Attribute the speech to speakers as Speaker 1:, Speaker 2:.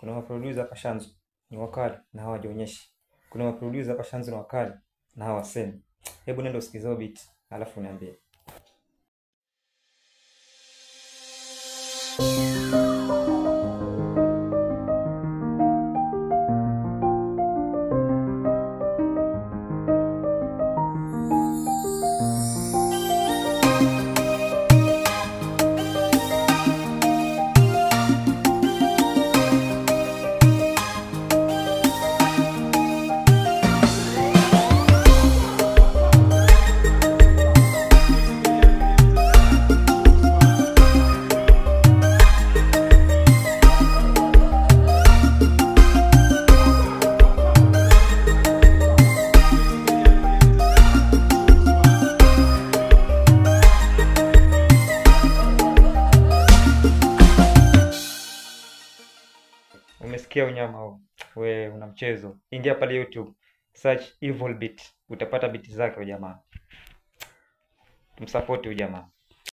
Speaker 1: Kuna maproducer hapa Shanzu ni wakali na hawajionyeshi. Kuna maproducer hapa Shanzu ni wakali na hawasemi. Hebu nenda usikize beat alafu niambie. Umesikia unyama huu? We una mchezo. Ingia pale YouTube, search Evil Beat, utapata beat zake huyu jamaa. Tumsupport huyu jamaa.